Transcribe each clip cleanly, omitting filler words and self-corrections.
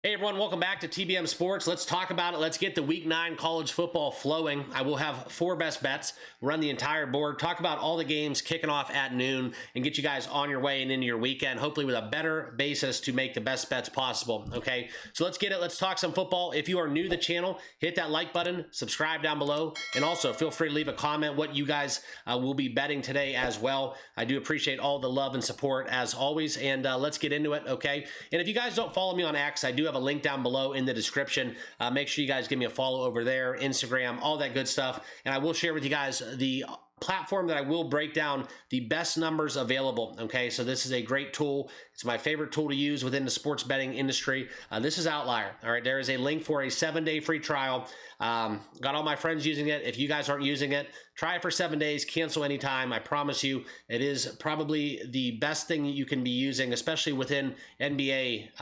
Hey everyone, welcome back to TBM Sports. Let's talk about it. Let's get the Week 9 college football flowing. I will have 4 best bets, run the entire board, talk about all the games kicking off at noon, and get you guys on your way and into your weekend, hopefully with a better basis to make the best bets possible, okay? So let's get it. Let's talk some football. If you are new to the channel, hit that like button, subscribe down below, and also feel free to leave a comment what you guys will be betting today as well. I do appreciate all the love and support as always, and let's get into it, okay? And if you guys don't follow me on X, I do have a link down below in the description. Make sure you guys give me a follow over there, Instagram, all that good stuff. And I will share with you guys the platform that I will break down the best numbers available. Okay, so this is a great tool. It's my favorite tool to use within the sports betting industry. This is Outlier. All right, there is a link for a 7-day free trial. Got all my friends using it. If you guys aren't using it, try it for 7 days, cancel anytime. I promise you, it is probably the best thing you can be using, especially within NBA,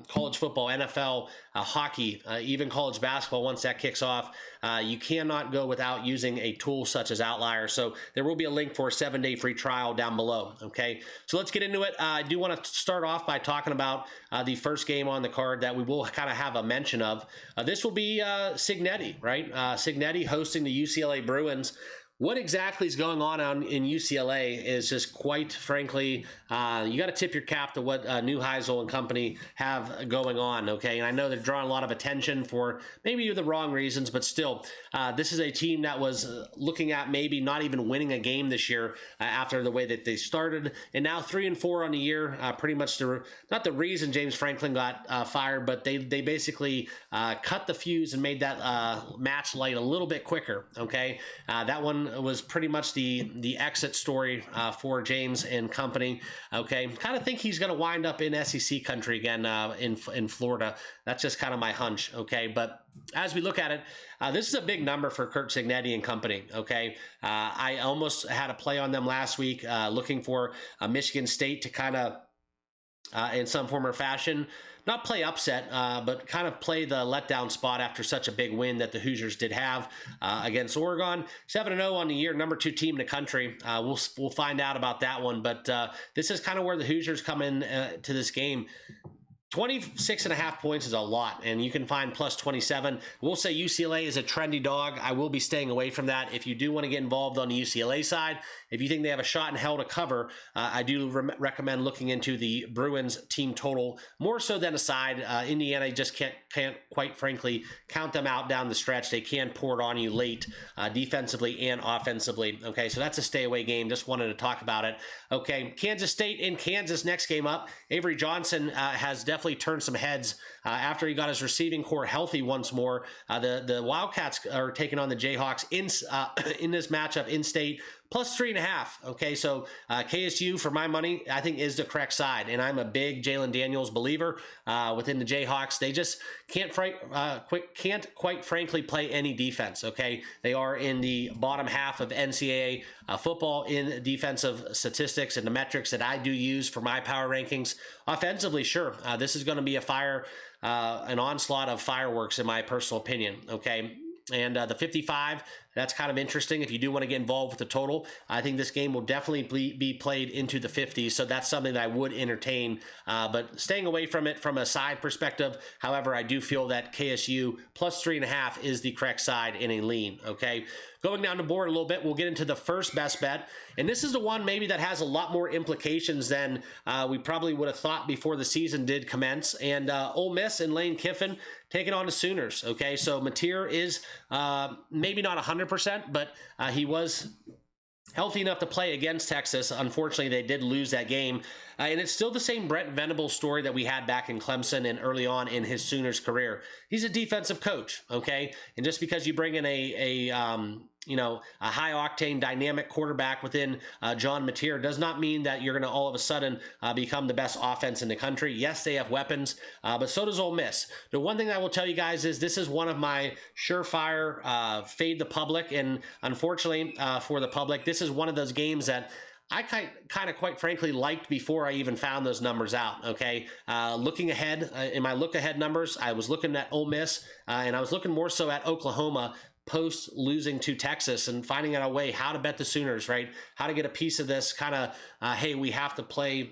college football, NFL, hockey, even college basketball once that kicks off. You cannot go without using a tool such as Outlier. So there will be a link for a 7-day free trial down below. Okay, so let's get into it. I do want to start off by talking about the first game on the card that we will kind of have a mention of. This will be Cignetti, right? Cignetti hosting the UCLA Bruins. What exactly is going on in UCLA is just quite frankly, you got to tip your cap to what Neuheisel and company have going on, okay? And I know they're drawing a lot of attention for maybe the wrong reasons, but still, this is a team that was looking at maybe not even winning a game this year after the way that they started, and now 3-4 on the year. Pretty much not the reason James Franklin got fired, but they basically cut the fuse and made that match light a little bit quicker, okay? That one was pretty much the exit story for James and company. Okay, kind of think he's going to wind up in SEC country again in Florida. That's just kind of my hunch. Okay, but as we look at it, this is a big number for Curt Cignetti and company. Okay, I almost had a play on them last week, looking for Michigan State to kind of in some form or fashion, not play upset, but kind of play the letdown spot after such a big win that the Hoosiers did have against Oregon. 7-0 on the year, number 2 team in the country. We'll find out about that one, but this is kind of where the Hoosiers come in to this game. 26.5 points is a lot, and you can find plus 27. We'll say UCLA is a trendy dog. I will be staying away from that. If you do want to get involved on the UCLA side, if you think they have a shot in hell to cover, I do recommend looking into the Bruins team total more so than a side. Indiana just can't quite frankly count them out down the stretch. They can pour it on you late defensively and offensively. Okay, so that's a stay away game. Just wanted to talk about it. Okay, Kansas State in Kansas next game up. Avery Johnson has definitely turned some heads after he got his receiving core healthy once more. The Wildcats are taking on the Jayhawks in this matchup in state. Plus 3.5. Okay, so KSU, for my money, I think is the correct side, and I'm a big Jalen Daniels believer within the Jayhawks. They just can't quite frankly play any defense. Okay, they are in the bottom half of NCAA football in defensive statistics and the metrics that I do use for my power rankings. Offensively, sure, this is going to be an onslaught of fireworks in my personal opinion. Okay. And the 55, that's kind of interesting if you do want to get involved with the total. I think this game will definitely be played into the 50s, so that's something that I would entertain, but staying away from it from a side perspective. However, I do feel that KSU plus 3.5 is the correct side in a lean, okay? Going down the board a little bit, we'll get into the first best bet, and this is the one maybe that has a lot more implications than we probably would have thought before the season did commence, and Ole Miss and Lane Kiffin taking on the Sooners, okay? So Mateer is maybe not 100%, but he was healthy enough to play against Texas. Unfortunately, they did lose that game. And it's still the same Brent Venables story that we had back in Clemson and early on in his Sooners career. He's a defensive coach, okay? And just because you bring in a high-octane, dynamic quarterback within John Mateer does not mean that you're going to all of a sudden become the best offense in the country. Yes, they have weapons, but so does Ole Miss. The one thing I will tell you guys is this is one of my surefire fade the public, and unfortunately for the public, this is one of those games that I kind of quite frankly liked before I even found those numbers out, okay? Looking ahead, in my look-ahead numbers, I was looking at Ole Miss, and I was looking more so at Oklahoma post losing to Texas and finding out a way how to bet the Sooners, right? How to get a piece of this kind of, hey, we have to play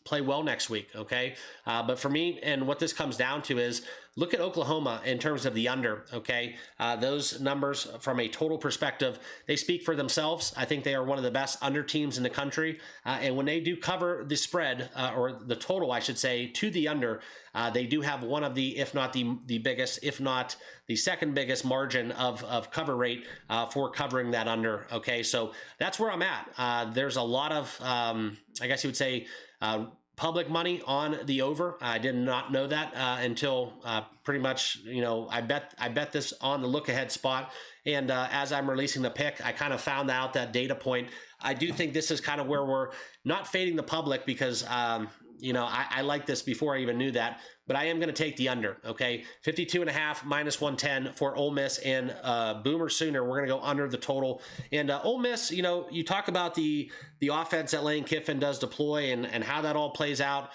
play well next week. Okay. But for me, and what this comes down to is look at Oklahoma in terms of the under. Okay. Those numbers from a total perspective, they speak for themselves. I think they are one of the best under teams in the country. And when they do cover the spread, or the total, I should say, to the under, they do have one of the, if not the biggest, if not the second biggest margin of cover rate for covering that under. Okay, so that's where I'm at. There's a lot of, I guess you would say, public money on the over. I did not know that until pretty much, I bet this on the look ahead spot. And as I'm releasing the pick, I kind of found out that data point. I do think this is kind of where we're not fading the public because, I like this before I even knew that, but I am going to take the under. Okay. 52.5 minus 110 for Ole Miss and Boomer Sooner. We're going to go under the total. And Ole Miss, you talk about the offense that Lane Kiffin does deploy and how that all plays out.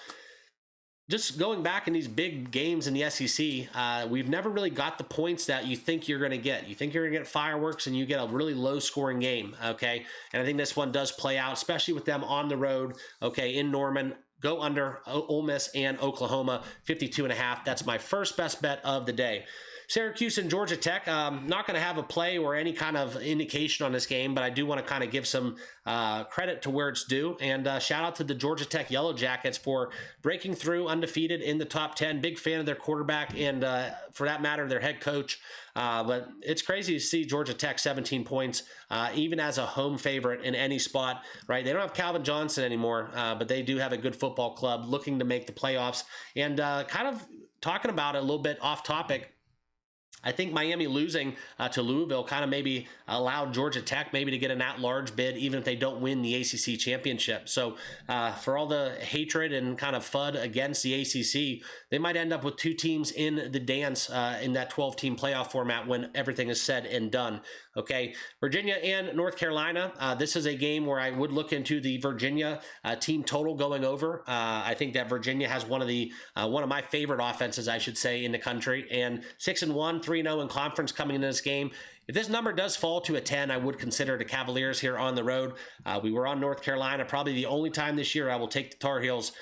Just going back in these big games in the SEC, we've never really got the points that you think you're going to get. You think you're going to get fireworks and you get a really low scoring game. Okay. And I think this one does play out, especially with them on the road. Okay. In Norman. Go under Ole Miss and Oklahoma, 52.5. That's my first best bet of the day. Syracuse and Georgia Tech. Not going to have a play or any kind of indication on this game, but I do want to kind of give some credit to where it's due. And shout out to the Georgia Tech Yellow Jackets for breaking through undefeated in the top 10. Big fan of their quarterback and, for that matter, their head coach. But it's crazy to see Georgia Tech 17 points, even as a home favorite in any spot, right? They don't have Calvin Johnson anymore, but they do have a good football club looking to make the playoffs. And kind of talking about it a little bit off topic, I think Miami losing to Louisville kind of maybe allowed Georgia Tech maybe to get an at-large bid, even if they don't win the ACC championship. So for all the hatred and kind of FUD against the ACC, they might end up with two teams in the dance in that 12-team playoff format when everything is said and done. Okay, Virginia and North Carolina. This is a game where I would look into the Virginia team total going over. I think that Virginia has one of my favorite offenses, I should say, in the country, and 6-1, 3-0 in conference coming into this game. If this number does fall to a 10, I would consider the Cavaliers here on the road. We were on North Carolina, probably the only time this year I will take the Tar Heels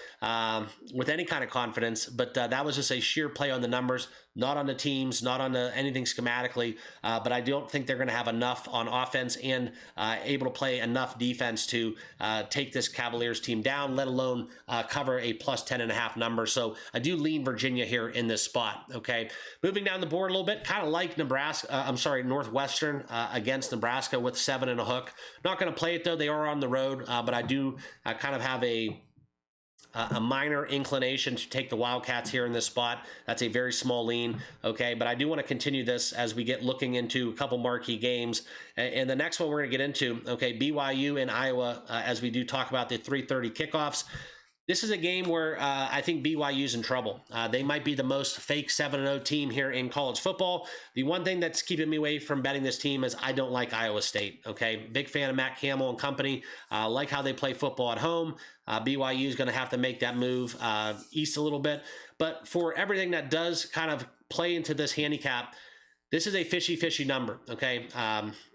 with any kind of confidence, but that was just a sheer play on the numbers, not on the teams, not on anything schematically, but I don't think they're going to have enough on offense and able to play enough defense to take this Cavaliers team down, let alone cover a plus 10.5 number. So I do lean Virginia here in this spot. Okay, moving down the board a little bit, kind of like Northwestern against Nebraska with 7 and a hook. Not going to play it though; they are on the road, but I do kind of have a minor inclination to take the Wildcats here in this spot. That's a very small lean, okay? But I do want to continue this as we get looking into a couple marquee games. And the next one we're going to get into, okay, BYU and Iowa, as we do talk about the 3:30 kickoffs. This is a game where I think BYU's in trouble. They might be the most fake 7-0 team here in college football. The one thing that's keeping me away from betting this team is I don't like Iowa State, okay? Big fan of Matt Campbell and company. Like how they play football at home. BYU is going to have to make that move east a little bit. But for everything that does kind of play into this handicap, this is a fishy number, okay?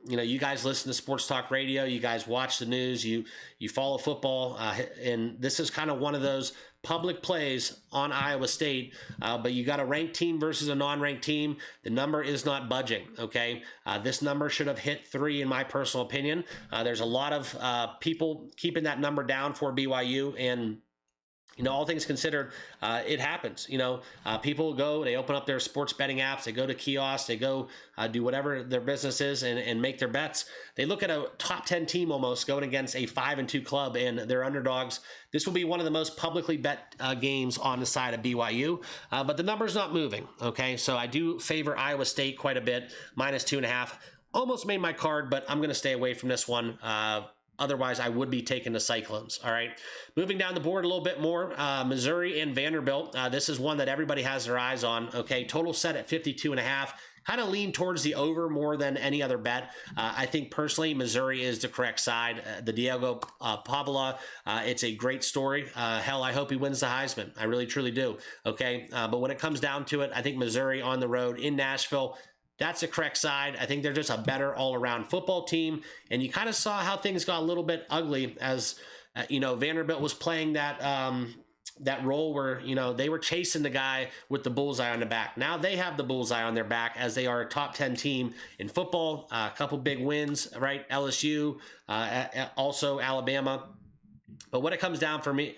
You guys listen to sports talk radio. You guys watch the news. You follow football. And this is kind of one of those public plays on Iowa State. But you got a ranked team versus a non-ranked team. The number is not budging, okay? This number should have hit 3 in my personal opinion. There's a lot of people keeping that number down for BYU, and all things considered, it happens. People go, they open up their sports betting apps, they go to kiosks, they go do whatever their business is and make their bets. They look at a top 10 team almost going against a 5-2 club and they're underdogs. This will be one of the most publicly bet games on the side of BYU, but the number's not moving. Okay, so I do favor Iowa State quite a bit, minus 2.5. Almost made my card, but I'm going to stay away from this one. Otherwise, I would be taking the Cyclones. All right. Moving down the board a little bit more, Missouri and Vanderbilt. This is one that everybody has their eyes on. Okay. Total set at 52.5. Kind of lean towards the over more than any other bet. I think personally, Missouri is the correct side. The Diego Pavla, it's a great story. Hell, I hope he wins the Heisman. I really, truly do. Okay. But when it comes down to it, I think Missouri on the road in Nashville, that's the correct side. I think they're just a better all-around football team. And you kind of saw how things got a little bit ugly as, Vanderbilt was playing that that role where, you know, they were chasing the guy with the bullseye on the back. Now they have the bullseye on their back as they are a top 10 team in football. A couple big wins, right? LSU, also Alabama. But what it comes down for me,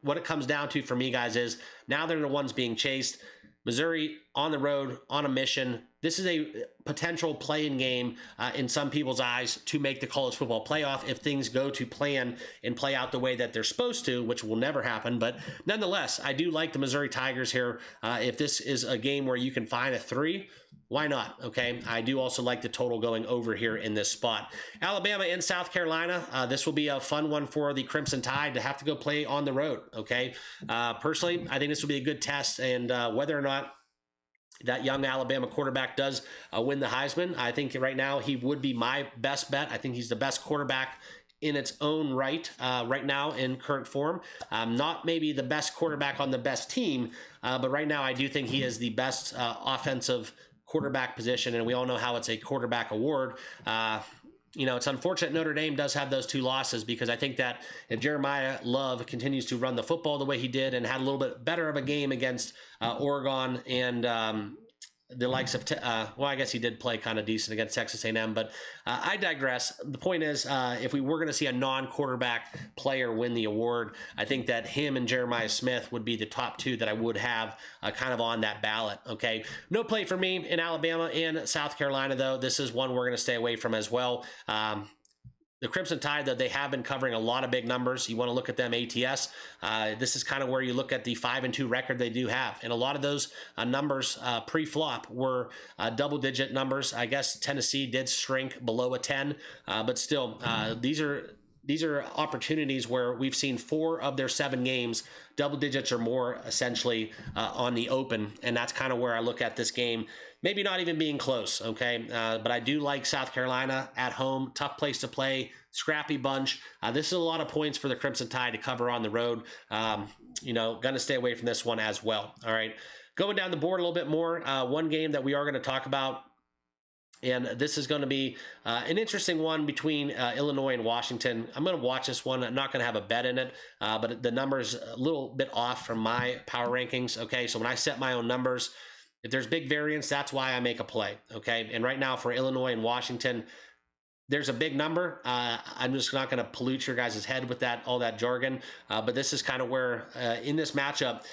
what it comes down to for me, guys, is now they're the ones being chased. Missouri on the road, on a mission. This is a potential play-in game in some people's eyes to make the college football playoff if things go to plan and play out the way that they're supposed to, which will never happen. But nonetheless, I do like the Missouri Tigers here. If this is a game where you can find a 3, why not? Okay. I do also like the total going over here in this spot. Alabama and South Carolina. This will be a fun one for the Crimson Tide to have to go play on the road. Okay. Personally, I think this will be a good test, and whether or not that young Alabama quarterback does win the Heisman, I think right now he would be my best bet. I think he's the best quarterback in its own right right now in current form. Not maybe the best quarterback on the best team, but right now I do think he is the best offensive quarterback position, and we all know how it's a quarterback award. You know, it's unfortunate Notre Dame does have those 2 losses, because I think that if Jeremiah Love continues to run the football the way he did and had a little bit better of a game against Oregon and the likes of, well, I guess he did play kind of decent against Texas A&M, but I digress. The point is, if we were going to see a non-quarterback player win the award, I think that him and Jeremiah Smith would be the top 2 that I would have kind of on that ballot. Okay. No play for me in Alabama and South Carolina, though. This is one we're going to stay away from as well. The Crimson Tide, though, they have been covering a lot of big numbers. You want to look at them ATS. This is kind of where you look at the 5-2 record they do have. And a lot of those numbers pre-flop were double-digit numbers. I guess Tennessee did shrink below a 10, but still, these are opportunities where we've seen 4 of their 7 games, double digits or more, essentially on the open. And that's kind of where I look at this game. Maybe not even being close, okay? But I do like South Carolina at home. Tough place to play, scrappy bunch. This is a lot of points for the Crimson Tide to cover on the road. You know, going to stay away from this one as well, all right? Going down the board a little bit more, one game that we are going to talk about, and this is going to be an interesting one between Illinois and Washington. I'm going to watch this one. I'm not going to have a bet in it, but the number's a little bit off from my power rankings, okay? So when I set my own numbers, if there's big variance, that's why I make a play, okay? And right now for Illinois and Washington, there's a big number. I'm just not going to pollute your guys' head with that, all that jargon, but this is kind of where in this matchup,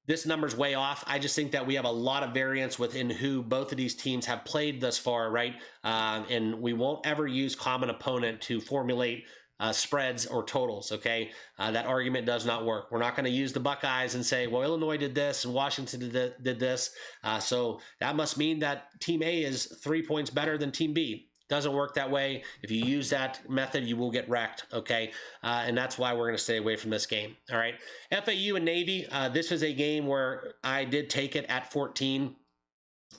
this number's way off. I just think that we have a lot of variance within who both of these teams have played thus far, right? And we won't ever use common opponent to formulate spreads or totals, okay? That argument does not work. We're not going to use the Buckeyes and say, well, Illinois did this and Washington did this. So that must mean that Team A is 3 points better than Team B. Doesn't work that way. If you use that method, you will get wrecked, okay? And that's why we're going to stay away from this game, all right? FAU and Navy, this is a game where I did take it at 14.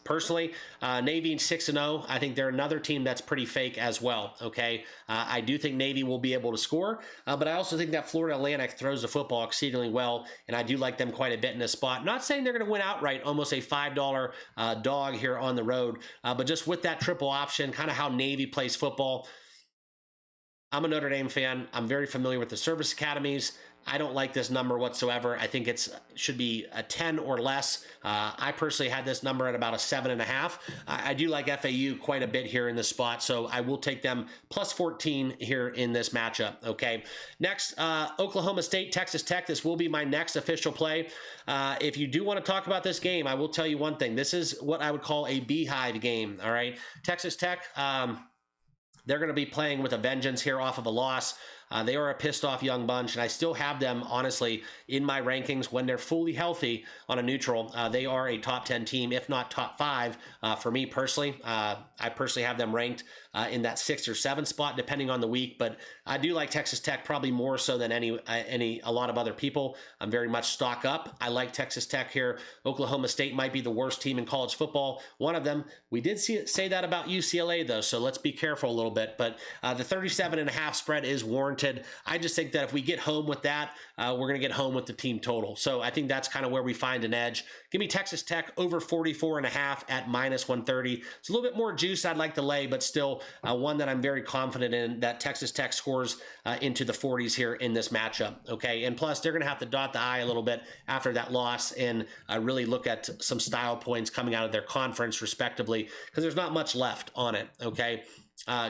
Personally, Navy 6-0. I think they're another team that's pretty fake as well, okay? I do think Navy will be able to score, but I also think that Florida Atlantic throws the football exceedingly well, and I do like them quite a bit in this spot. Not saying they're going to win outright, almost a $5 dog here on the road, but just with that triple option, kind of how Navy plays football. I'm a Notre Dame fan. I'm very familiar with the service academies. I don't like this number whatsoever. I think it should be a 10 or less. I personally had this number at about a 7.5. I do like FAU quite a bit here in this spot, so I will take them plus 14 here in this matchup, okay? Next, Oklahoma State, Texas Tech. This will be my next official play. If you do want to talk about this game, I will tell you one thing. This is what I would call a beehive game, all right? Texas Tech, they're going to be playing with a vengeance here off of a loss. They are a pissed off young bunch, and I still have them, honestly, in my rankings when they're fully healthy on a neutral. They are a top 10 team, if not top 5 for me personally. I personally have them ranked in that 6 or 7 spot, depending on the week, but I do like Texas Tech probably more so than a lot of other people. I'm very much stock up. I like Texas Tech here. Oklahoma State might be the worst team in college football. One of them. We did say that about UCLA, though, so let's be careful a little bit, but the 37.5 spread is warranted warranted. I just think that if we get home with that, we're going to get home with the team total. So I think that's kind of where we find an edge. Give me Texas Tech over 44.5 at -130. It's a little bit more juice I'd like to lay, but still one that I'm very confident in, that Texas Tech scores into the 40s here in this matchup. Okay, and plus they're going to have to dot the I a little bit after that loss and really look at some style points coming out of their conference respectively, because there's not much left on it. Okay.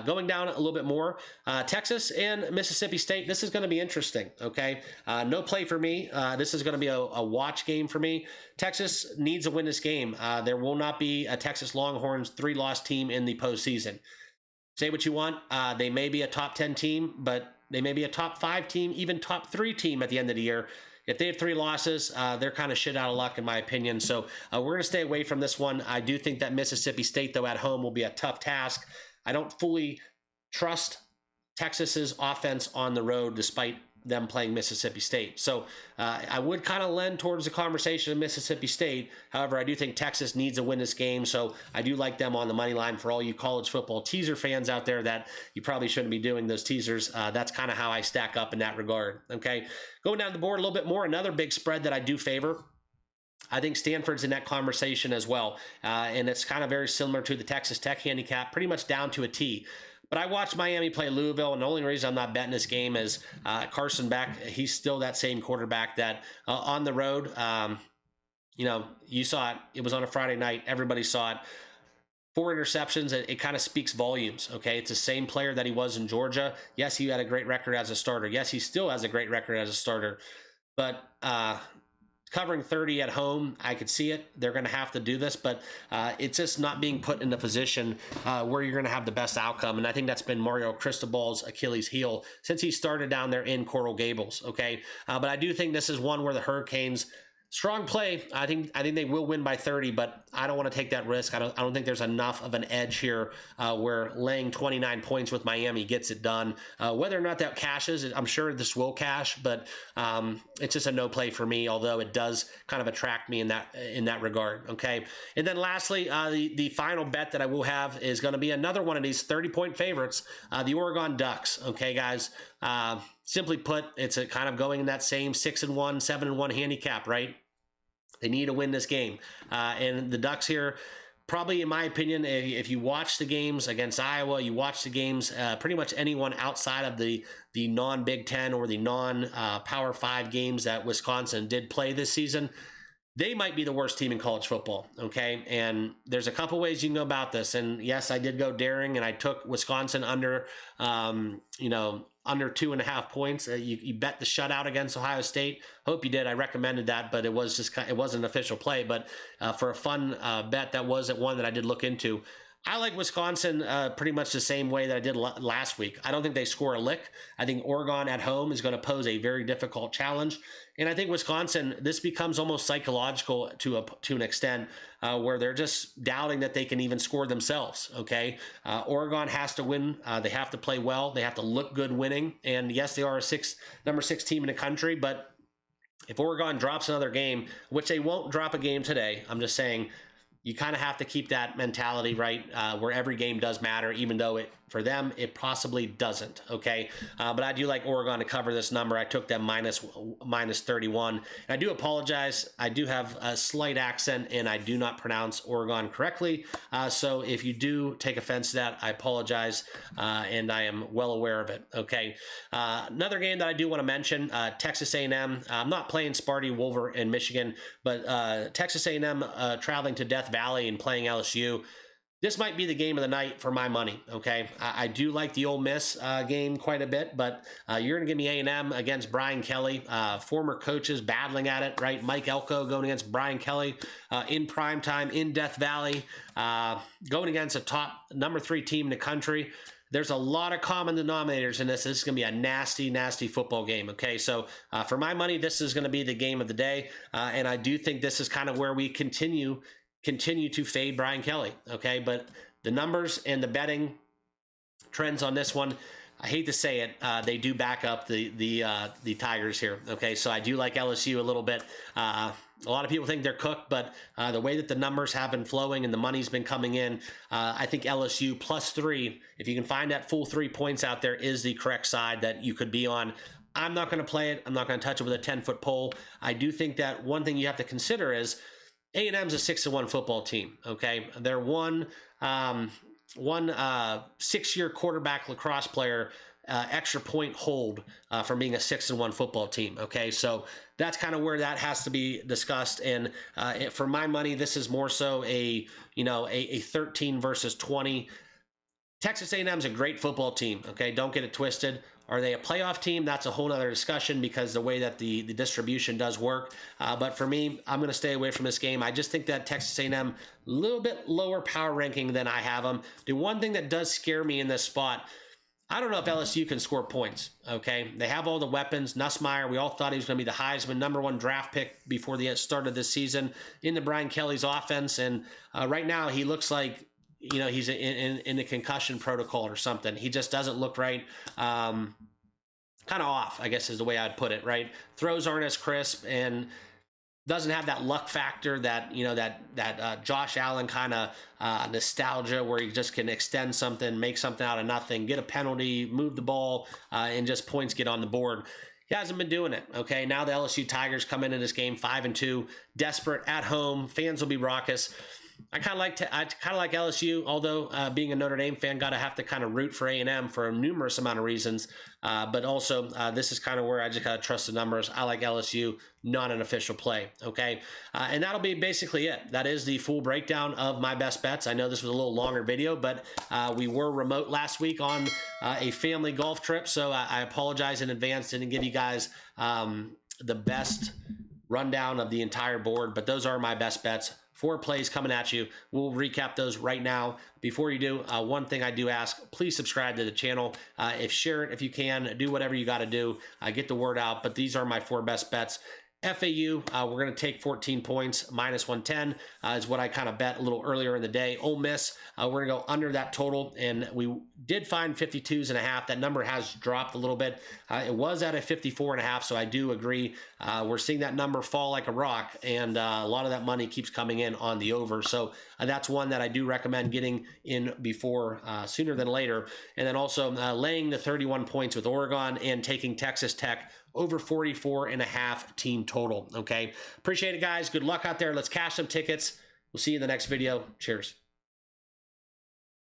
Going down a little bit more, Texas and Mississippi State. This is going to be interesting. Okay, no play for me. This is going to be a watch game for me. Texas needs to win this game. There will not be a Texas Longhorns 3-loss team in the postseason. Say what you want. They may be a top 10 team, but they may be a top 5 team, even top 3 team at the end of the year. If they have 3 losses, they're kind of shit out of luck in my opinion. So we're going to stay away from this one. I do think that Mississippi State, though, at home will be a tough task. I don't fully trust Texas's offense on the road despite them playing Mississippi State. So I would kind of lend towards the conversation of Mississippi State. However, I do think Texas needs to win this game. So I do like them on the money line for all you college football teaser fans out there that you probably shouldn't be doing those teasers. That's kind of how I stack up in that regard. Okay, going down the board a little bit more, another big spread that I do favor. I think Stanford's in that conversation as well. And it's kind of very similar to the Texas Tech handicap, pretty much down to a T. But I watched Miami play Louisville, and the only reason I'm not betting this game is Carson Beck. He's still that same quarterback that on the road, you saw it. It was on a Friday night. Everybody saw it. 4 interceptions, it kind of speaks volumes, okay? It's the same player that he was in Georgia. Yes, he had a great record as a starter. Yes, he still has a great record as a starter. But covering 30 at home, I could see it. They're going to have to do this, but it's just not being put in a position where you're going to have the best outcome. And I think that's been Mario Cristobal's Achilles heel since he started down there in Coral Gables, okay? But I do think this is one where the Hurricanes, strong play. I think they will win by 30, but I don't want to take that risk. I don't think there's enough of an edge here where laying 29 points with Miami gets it done. Whether or not that cashes, I'm sure this will cash, but it's just a no play for me, although it does kind of attract me in that regard. Okay. And then lastly, the final bet that I will have is going to be another one of these 30-point favorites, the Oregon Ducks. Okay, guys. Simply put, it's a kind of going in that same 6-1, 7-1 handicap, right? They need to win this game. And the Ducks here, probably in my opinion, if you watch the games against Iowa, you watch the games, pretty much anyone outside of the non-Big Ten or the non-Power 5 games that Wisconsin did play this season, they might be the worst team in college football, okay? And there's a couple ways you can go about this. And yes, I did go daring, and I took Wisconsin under, under 2.5 points. You bet the shutout against Ohio State. Hope you did. I recommended that, but it wasn't an official play. But for a fun bet, that was one that I did look into. I like Wisconsin pretty much the same way that I did last week. I don't think they score a lick. I think Oregon at home is going to pose a very difficult challenge. And I think Wisconsin, this becomes almost psychological to an extent where they're just doubting that they can even score themselves, okay? Oregon has to win. They have to play well. They have to look good winning. And yes, they are a number 6 team in the country, but if Oregon drops another game, which they won't drop a game today, I'm just saying, you kind of have to keep that mentality, right, where every game does matter, even though for them, it possibly doesn't, okay? But I do like Oregon to cover this number. I took them minus 31. And I do apologize. I do have a slight accent, and I do not pronounce Oregon correctly. So if you do take offense to that, I apologize, and I am well aware of it, okay? Another game that I do want to mention, Texas A&M. I'm not playing Sparty Wolver in Michigan, but Texas A&M traveling to Death Valley and playing LSU. This might be the game of the night for my money, okay? I do like the Ole Miss game quite a bit, but you're going to give me A&M against Brian Kelly, former coaches battling at it, right? Mike Elko going against Brian Kelly in primetime in Death Valley, going against a top number 3 team in the country. There's a lot of common denominators in this. This is going to be a nasty, nasty football game, okay? So for my money, this is going to be the game of the day, and I do think this is kind of where we continue to fade Brian Kelly, okay? But the numbers and the betting trends on this one, I hate to say it, they do back up the Tigers here. Okay, so I do like LSU a little bit. A lot of people think they're cooked, but the way that the numbers have been flowing and the money's been coming in, I think LSU +3, if you can find that full 3 points out there, is the correct side that you could be on. I'm not going to play it. I'm not going to touch it with a 10-foot pole. I do think that one thing you have to consider is A&M's a 6-1 football team. Okay, they're one 6-year quarterback lacrosse player extra point hold from being a 6-1 football team. Okay, so that's kind of where that has to be discussed. And for my money, this is more so a 13 versus 20. Texas A&M's a great football team. Okay, don't get it twisted. Are they a playoff team? That's a whole other discussion because the way that the distribution does work. But for me, I'm going to stay away from this game. I just think that Texas A&M a little bit lower power ranking than I have them. The one thing that does scare me in this spot, I don't know if LSU can score points, okay? They have all the weapons. Nussmeier, we all thought he was going to be the Heisman #1 draft pick before the start of this season in the Brian Kelly's offense. And right now he looks like, he's in the concussion protocol or something. He just doesn't look right. Kind of off, I guess is the way I'd put it, right? Throws aren't as crisp and doesn't have that luck factor that, that Josh Allen kind of nostalgia where he just can extend something, make something out of nothing, get a penalty, move the ball, and just points get on the board. He hasn't been doing it. Okay, now the LSU Tigers come into this game 5-2, desperate at home. Fans will be raucous. I kind of like LSU, although being a Notre Dame fan, have to kind of root for A&M for a numerous amount of reasons. But also, this is kind of where I just got to trust the numbers. I like LSU, not an official play. Okay, and that'll be basically it. That is the full breakdown of my best bets. I know this was a little longer video, but we were remote last week on a family golf trip, so I apologize in advance. Didn't give you guys the best rundown of the entire board, but those are my best bets. 4 plays coming at you. We'll recap those right now. Before you do, one thing I do ask, please subscribe to the channel. Share it if you can. Do whatever you got to do. Get the word out. But these are my 4 best bets. FAU, we're going to take 14 points, -110 is what I kind of bet a little earlier in the day. Ole Miss, we're going to go under that total, and we did find 52.5. That number has dropped a little bit. It was at a 54.5, so I do agree. We're seeing that number fall like a rock, and a lot of that money keeps coming in on the over. So that's one that I do recommend getting in before sooner than later. And then also laying the 31 points with Oregon and taking Texas Tech over 44.5 team total. Okay, appreciate it, guys. Good luck out there. Let's cash some tickets. We'll see you in the next video. Cheers.